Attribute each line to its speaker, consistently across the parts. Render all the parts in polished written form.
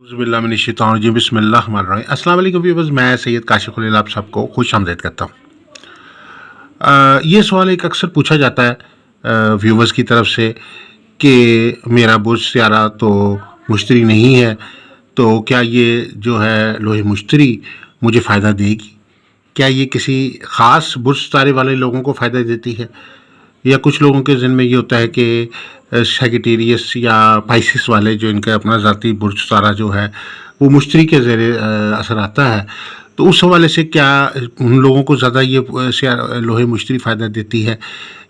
Speaker 1: औज़ुबिल्लाहि बिस्मिल्लाहिर्रहमानिर्रहीम। अस्सलाम वालेकुम व्यूअर्स, मैं सैयद काशिफ़ खलील आप सबको खुश आमदीद करता हूँ। ये सवाल एक अक्सर पूछा जाता है व्यूअर्स की तरफ से कि मेरा बुर्ज सियारा तो मुश्तरी नहीं है, तो क्या ये जो है लोहे मुश्तरी मुझे फ़ायदा देगी? क्या ये किसी ख़ास बुर्ज सितारे वाले लोगों को फ़ायदा देती है, या कुछ लोगों के ज़हन में ये होता है कि सैजिटेरियस या पाइसिस वाले जो इनका अपना ज़ाती बुर्ज सितारा जो है वो मुश्तरी के ज़ेरे असर आता है, तो उस हवाले से क्या उन लोगों को ज़्यादा ये लोहे मुश्तरी फ़ायदा देती है,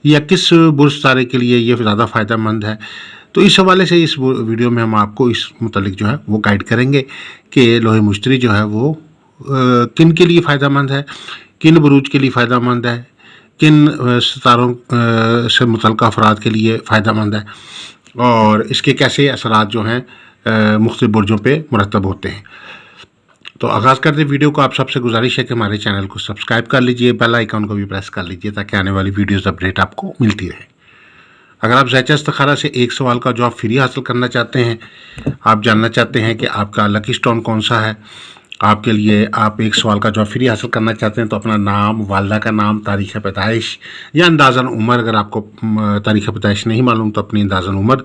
Speaker 1: या किस बुर्ज सितारे के लिए ये ज़्यादा फ़ायदेमंद है? तो इस हवाले से इस वीडियो में हम आपको इस मुतालिक जो है वो गाइड करेंगे कि लोहे मुश्तरी जो है वो किन के लिए फ़ायदेमंद है, किन बुरूज के लिए फ़ायदेमंद है, किन सितारों से मुतल्लिक़ अफ़राद के लिए फ़ायदेमंद है, और इसके कैसे असरात जो हैं मुख्तलिफ़ बुर्जों पे मुरतब होते हैं। तो आगाज़ करते वीडियो को, आप सबसे गुजारिश है कि हमारे चैनल को सब्सक्राइब कर लीजिए, बेल आइकन को भी प्रेस कर लीजिए ताकि आने वाली वीडियोज़ अपडेट आपको मिलती रहे। अगर आप ज़ैचा इस्तिखारा से एक सवाल का जवाब फ्री हासिल करना चाहते हैं, आप जानना चाहते हैं कि आपका लकी स्टोन कौन सा है, आपके लिए आप एक सवाल का जवाब फ्री हासिल करना चाहते हैं, तो अपना नाम, वालदा का नाम, तारीख़ पैदाइश या अंदाज़न उम्र, अगर आपको तारीख़ पैदाइश नहीं मालूम तो अपनी अंदाज़न उम्र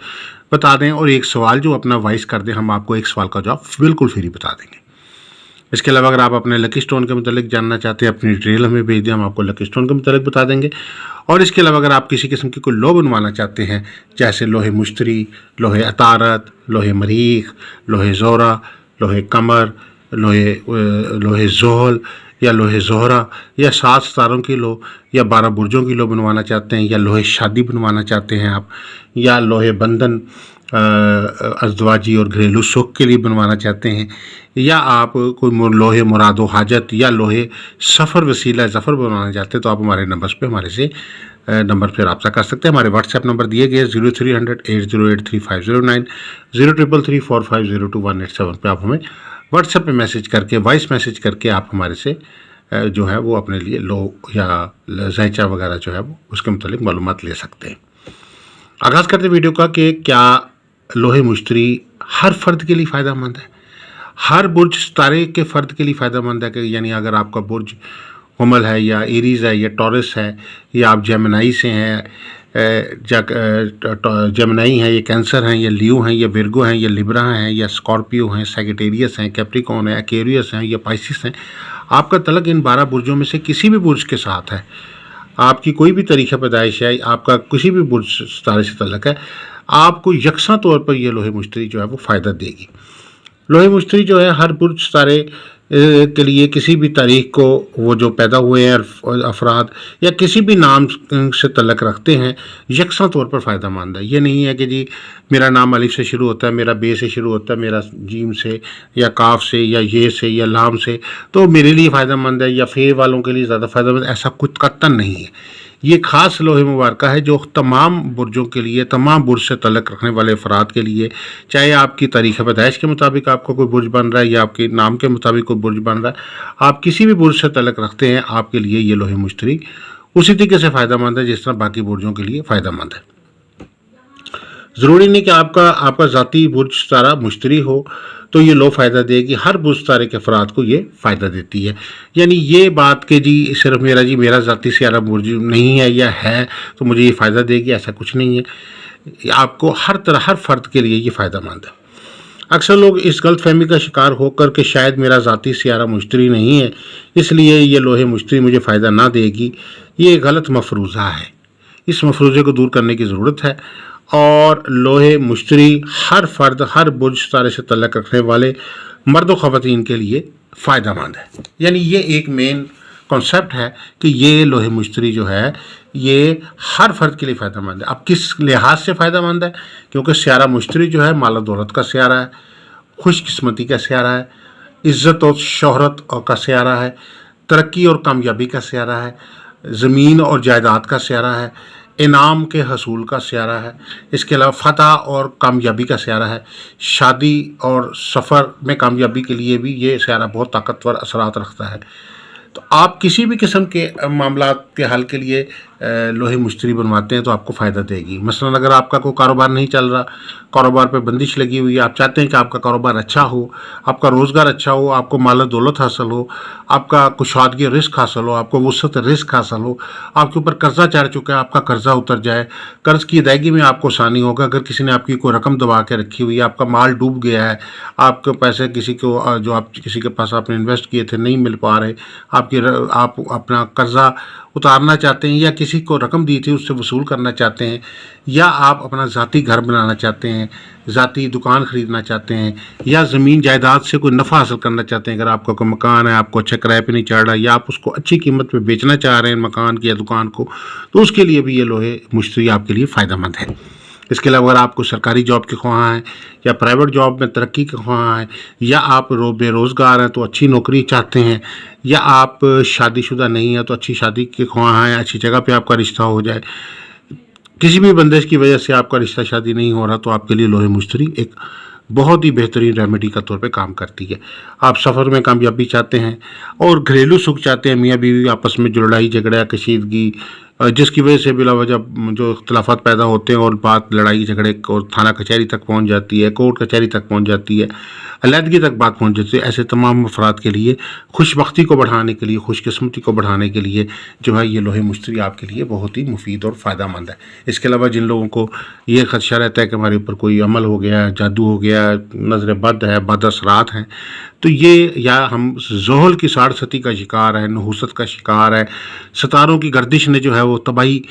Speaker 1: बता दें, और एक सवाल जो अपना वॉइस कर दें, हम आपको एक सवाल का जवाब बिल्कुल फ्री बता देंगे। इसके अलावा अगर आप अपने लकी स्टोन के मुतालिक जानना चाहते हैं, अपनी डिटेल हमें भेज दें, हम आपको लकी स्टोन के मुतालिक बता देंगे। और इसके अलावा अगर आप किसी किस्म की कोई लो बनवाना चाहते हैं, जैसे लोहे मुश्तरी, लोहे अतारत, लोहे मरीख, लोहे ज़ोरा, लोहे कमर, लोहे ज़ोहल या लोहे ज़ोहरा, या 7 सितारों की लो या 12 बुर्जों की लो बनवाना चाहते हैं, या लोहे शादी बनवाना चाहते हैं आप, या लोहे बंधन अज़दवाजी और घरेलू सुख के लिए बनवाना चाहते हैं, या आप कोई लोहे मुरादो हाजत या लोहे सफ़र वसीला ज़फ़र बनवाना चाहते हैं, तो आप हमारे नंबर्स पे हमारे से नंबर पर रब्ता कर सकते हैं। हमारे व्हाट्सएप नंबर दिए गए 0300 8083 509 0344502187 पे आप हमें व्हाट्सएप पे मैसेज करके, वॉइस मैसेज करके आप हमारे से जो है वो अपने लिए लो या ज़ैचा वगैरह जो है वो उसके मुतालिक मालूमात ले सकते हैं। आगाज़ करते वीडियो का कि क्या लोहे मुश्तरी हर फ़र्द के लिए फ़ायदेमंद है, हर बुर्ज सितारे के फ़र्द के लिए फ़ायदेमंद है कि यानी अगर आपका बुर्ज हुमल है या एरीज़ है या टॉरस है, या आप जेमिनी से हैं, जेमिनी हैं, ये कैंसर हैं, या लियो हैं, या विर्गो हैं, या लिब्रा हैं, या स्कॉर्पियो हैं, सैजिटेरियस हैं, कैप्रिकॉर्न है, एक्वेरियस हैं, या पाइसिस हैं, आपका तलक इन 12 बुर्जों में से किसी भी बुर्ज के साथ है, आपकी कोई भी तारीख़ पैदाइश है, आपका किसी भी बुर्ज सितारे से तल्लक है, आपको यकसा तौर पर यह लोहे मुश्तरी जो है वो फ़ायदा देगी। लोहे मुश्तरी जो है हर बुर्ज सितारे के लिए किसी भी तारीख़ को वो जो पैदा हुए हैं अफराद या किसी भी नाम से तल्लक रखते हैं, यकसा तौर पर फ़ायदेमंद है। ये नहीं है कि जी मेरा नाम अलिफ से शुरू होता है, मेरा बे से शुरू होता है, मेरा जीम से या काफ से या ये से या लाम से तो मेरे लिए फ़ायदेमंद है, या फे वालों के लिए ज़्यादा फ़ायदेमंद, ऐसा कुछ कतन नहीं है। ये ख़ास लोहे मुबारका है जो तमाम बुर्जों के लिए, तमाम बुर्ज से तल्लक रखने वाले अफराद के लिए, चाहे आपकी तारीख़ पैदाइश के मुताबिक आपका कोई बुर्ज बन रहा है या आपके नाम के मुताबिक कोई बुर्ज बन रहा है, आप किसी भी बुर्ज से तल्लक रखते हैं, आपके लिए ये लोहे मुश्तरी उसी तरीके से फ़ायदेमंद है जिस तरह बाकी बुर्जों के लिए फ़ायदेमंद है। ज़रूरी नहीं कि आपका ज़ाती बुर्ज सितारा मुश्तरी हो तो ये लो फ़ायदा देगी, हर बुर्ज सितारे के अफराद को ये फ़ायदा देती है। यानी ये बात कि जी सिर्फ मेरा ज़ाती सियारा बुर्ज नहीं है या है तो मुझे ये फ़ायदा देगी, ऐसा कुछ नहीं है। आपको हर फ़र्द के लिए ये फ़ायदेमंद है। अक्सर लोग इस गलत फहमी का शिकार होकर के शायद मेरा ज़ाती सियारा मुश्तरी नहीं है इसलिए ये लोहे मुश्तरी मुझे फ़ायदा ना देगी, ये गलत मफरूज़ा है। इस मफरूज़े को दूर करने की ज़रूरत है, और लोहे मुश्तरी हर फ़र्द, हर बुर्ज सितारे से तल्लक रखने वाले मर्द व ख़वातीन के लिए फ़ायदेमंद है। यानी ये एक मेन कॉन्सेप्ट है कि ये लोहे मुश्तरी जो है ये हर फ़र्द के लिए फ़ायदेमंद है। अब किस लिहाज से फ़ायदेमंद है, क्योंकि सियारा मुश्तरी जो है माल दौलत का सियारा है, खुशकिस्मती का सियारा है, इज़्ज़त और शोहरत का सियारा है, तरक्की और कामयाबी का सियारा है, ज़मीन और जायदाद का सियारा है, इनाम के हसूल का सियारा है, इसके अलावा फ़तह और कामयाबी का सियारा है, शादी और सफ़र में कामयाबी के लिए भी ये सियारा बहुत ताकतवर असरात रखता है। तो आप किसी भी किस्म के मामलात के हल के लिए लोहे मुश्तरी बनवाते हैं तो आपको फ़ायदा देगी। मसलन अगर आपका कोई कारोबार नहीं चल रहा, कारोबार पे बंदिश लगी हुई है, आप चाहते हैं कि आपका कारोबार अच्छा हो, आपका रोज़गार अच्छा हो, आपको माल दौलत हासिल हो, आपका कुशादगी रिस्क हासिल हो, आपको वसअत रिस्क हासिल हो, आपके ऊपर कर्जा चढ़ चुका है, आपका कर्जा उतर जाए, कर्ज की अदायगी में आपको आसानी होगा। अगर किसी ने आपकी कोई रकम दबा के रखी हुई है, आपका माल डूब गया है, आपके पैसे किसी को जो आप किसी के पास आपने इन्वेस्ट किए थे नहीं मिल पा रहे, आप अपना कर्जा उतारना चाहते हैं, या किसी को रकम दी थी उससे वसूल करना चाहते हैं, या आप अपना ज़ाती घर बनाना चाहते हैं, ज़ाती दुकान ख़रीदना चाहते हैं, या ज़मीन जायदाद से कोई नफ़ा हासिल करना चाहते हैं। अगर आपका कोई मकान है, आपको अच्छा किराए पे नहीं चढ़ रहा, या आप उसको अच्छी कीमत पे बेचना चाह रहे हैं मकान की या दुकान को, तो उसके लिए भी ये लोहे मुश्तरी आपके लिए फ़ायदेमंद है। इसके अलावा अगर आपको सरकारी जॉब के ख्वाह हैं, या प्राइवेट जॉब में तरक्की के ख्वाह हैं, या आप बेरोज़गार हैं तो अच्छी नौकरी चाहते हैं, या आप शादीशुदा नहीं हैं तो अच्छी शादी के ख्वाह हैं, अच्छी जगह पे आपका रिश्ता हो जाए, किसी भी बंदिश की वजह से आपका रिश्ता शादी नहीं हो रहा, तो आपके लिए लोहे मुश्तरी एक बहुत ही बेहतरीन रेमेडी का तौर पे काम करती है। आप सफ़र में कामयाबी चाहते हैं और घरेलू सुख चाहते हैं, मियाँ बीवी आपस में जो लड़ाई झगड़ा कशीदगी जिसकी वजह से बिला वजह जो इख्तलाफात पैदा होते हैं और बात लड़ाई झगड़े और थाना कचहरी तक पहुंच जाती है, कोर्ट कचहरी तक पहुंच जाती है, अलहदगी तक बात पहुंच जाती है, ऐसे तमाम अफराद के लिए खुशबख्ती को बढ़ाने के लिए, खुशकिस्मती को बढ़ाने के लिए जो है ये लोहे मुश्तरी आपके लिए बहुत ही मुफीद और फ़ायदेमंद है। इसके अलावा जिन लोगों को ये खदशा रहता है कि हमारे ऊपर कोई अमल हो गया, जादू हो गया, नज़र बद है, बद असरात हैं, तो ये या हम ज़ोहल की साड़सती का शिकार है, नहूसत का शिकार है, सितारों की गर्दिश ने जो है वो तबाही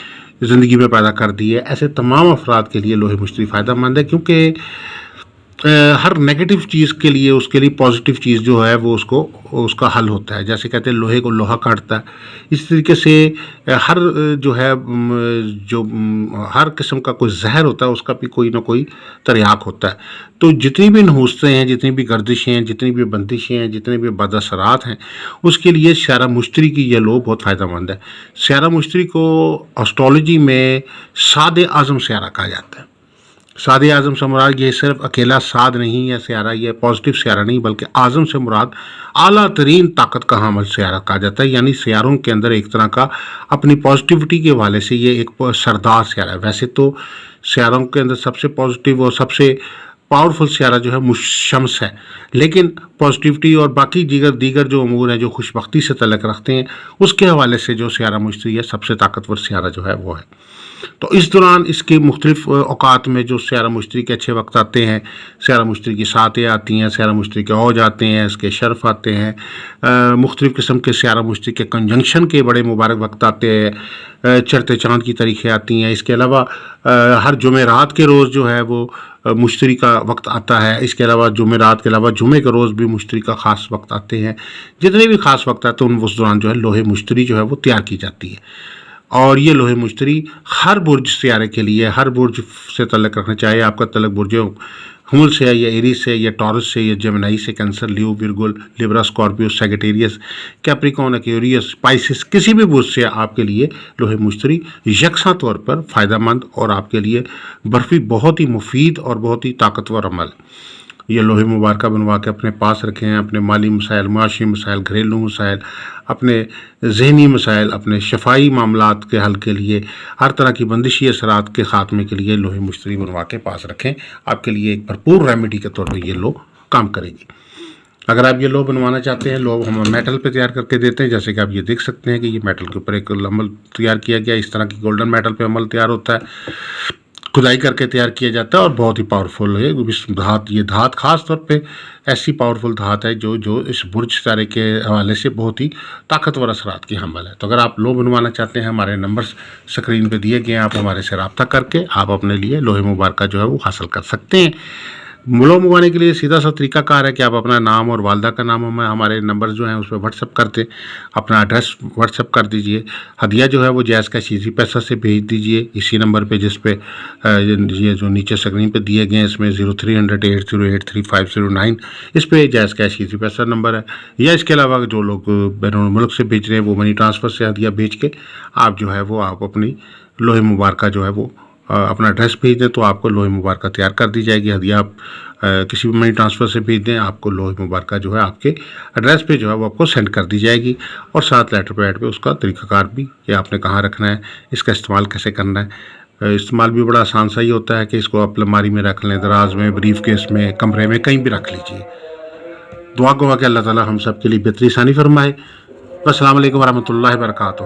Speaker 1: ज़िंदगी में पैदा कर दी है, ऐसे तमाम अफराद के लिए लोहे मुश्तरी फ़ायदेमंद है। क्योंकि हर नेगेटिव चीज़ के लिए उसके लिए पॉजिटिव चीज़ जो है वो उसका हल होता है। जैसे कहते हैं लोहे को लोहा काटता है, इस तरीके से हर जो है हर किस्म का कोई जहर होता है उसका भी कोई ना कोई तरियाक होता है। तो जितनी भी नहूसतें हैं, जितनी भी गर्दिशें हैं, जितनी भी बंदिशें हैं, जितने भी बदअसरात हैं, उसके लिए स्यारा मुश्तरी की ये लो बहुत फ़ायदेमंद है। स्यारा मुश्तरी को एस्ट्रोलॉजी में सादे आज़म स्यारा कहा जाता है। सादे आज़म से मुराद ये सिर्फ अकेला साद नहीं है स्यारा, ये पॉजिटिव स्यारा नहीं, बल्कि आज़म से मुराद आला तरीन ताकत का हामिल स्यारा कहा जाता है। यानी स्यारों के अंदर एक तरह का अपनी पॉजिटिविटी के हवाले से ये एक सरदार स्यारा है। वैसे तो स्यारों के अंदर सबसे पॉजिटिव और सबसे पावरफुल स्यारा जो है शम्स है, लेकिन पॉजिटिविटी और बाकी दीगर जो अमूर हैं जो खुशबख्ती से तल्लुक़ रखते हैं, उसके हवाले से जो स्यारा मुश्तरी है सबसे ताकतवर स्यारा जो है वो है। तो इस दौरान इसके मुख्तलिफ औकात में जो स्यारा मुश्तरी के अच्छे वक्त आते हैं, स्यारा मुश्तरी की सातें आती हैं, स्यारा मुश्तरी के औज आते हैं, इसके शर्फ आते हैं, मुख्तलिफ किस्म के स्यारा मुश्तरी के कंजंक्शन के बड़े मुबारक वक्त आते हैं, चढ़ते चाँद की तारीखें आती हैं। इसके अलावा हर जुमेरात के रोज़ जो है वो मुश्तरी का वक्त आता है। इसके अलावा जुमेरात के अलावा जुमे के रोज़ भी मुश्तरी का ख़ास वक्त आते हैं। जितने भी ख़ास वक्त आते हैं उस दौरान जो है लोहे मुश्तरी जो है वो तैयार की जाती है। और ये लोहे मुश्तरी हर बुर्ज सियारे के लिए, हर बुर्ज से तल्लुक़ रखना चाहिए। आपका तल्लुक़ बुर्ज हुमल से है, या एरीज से, या टॉरस से, या जेमिनी से, Cancer, Leo, Virgo, Libra, Scorpio, Sagittarius, Capricorn, Aquarius, Pisces, किसी भी बुर्ज से आपके लिए लोहे मुश्तरी यकसा तौर पर फ़ायदेमंद और आपके लिए बर्फ़ी बहुत ही मुफीद और बहुत ही ताकतवर अमल। ये लोहे मुबारक बनवा के अपने पास रखें, अपने माली मसाइल, माशी मसाइल, घरेलू मसाइल, अपने जहनी मसाइल, अपने शफाई मामलात के हल के लिए, हर तरह की बंदिशी असरात के ख़ात्मे के लिए लोहे मुश्तरी बनवा के पास रखें। आपके लिए एक भरपूर रेमेडी के तौर पर ये लो काम करेगी। अगर आप ये लो बनवाना चाहते हैं, लो हम मेटल पे तैयार करके देते हैं। जैसे कि आप ये देख सकते हैं कि ये मेटल के ऊपर एक अमल तैयार किया गया, इस तरह की गोल्डन मेटल पे अमल तैयार होता है, खुदाई करके तैयार किया जाता है और बहुत ही पावरफुल है। इस धात, ये धात ख़ास तौर पे ऐसी पावरफुल धात है जो इस बुर्ज सितारे के हवाले से बहुत ही ताकतवर असरात की हामिल है। तो अगर आप लो बनवाना चाहते हैं, हमारे नंबर्स स्क्रीन पे दिए गए हैं, आप हमारे से रब्ता करके आप अपने लिए लोहे मुबारक जो है वो हासिल कर सकते हैं। लो मंगवाने के लिए सीधा सा तरीकाकार है कि आप अपना नाम और वालदा का नाम हमारे नंबर जो हैं उस पर व्हाट्सअप कर दें, अपना एड्रेस व्हाट्सअप कर दीजिए। हदिया जो है वो जायज़ कैश इजी पैसा से भेज दीजिए इसी नंबर पे, जिस पे ये जो नीचे स्क्रीन पे दिए गए हैं, इसमें 0300 8083 इस पे जायज़ कैश इजी पैसा नंबर है। या इसके अलावा जो लोग बैरून मुल्क से भेज रहे हैं वो मनी ट्रांसफ़र से हदिया भेज के आप जो है वो आप अपनी लोहे मुबारक जो है वो اپنا ایڈریس بھیج دیں تو آپ کو لوح مبارکہ تیار کر دی جائے گی. ہدیہ آپ کسی بھی منی ٹرانسفر سے بھیج دیں, آپ کو لوح مبارکہ جو ہے آپ کے ایڈریس پہ جو ہے وہ آپ کو سینڈ کر دی جائے گی, اور ساتھ لیٹر پیڈ پہ اس کا طریقہ کار بھی کہ آپ نے کہاں رکھنا ہے, اس کا استعمال کیسے کرنا ہے. استعمال بھی بڑا آسان سا ہی ہوتا ہے کہ اس کو آپ الماری میں رکھ لیں, دراز میں, بریف کیس میں, کمرے میں, کہیں بھی رکھ لیجیے. دعا گو کہ اللہ تعالیٰ ہم سب کے لیے بہتری ثانی فرمائے. السلام علیکم ورحمۃ اللہ وبرکاتہ.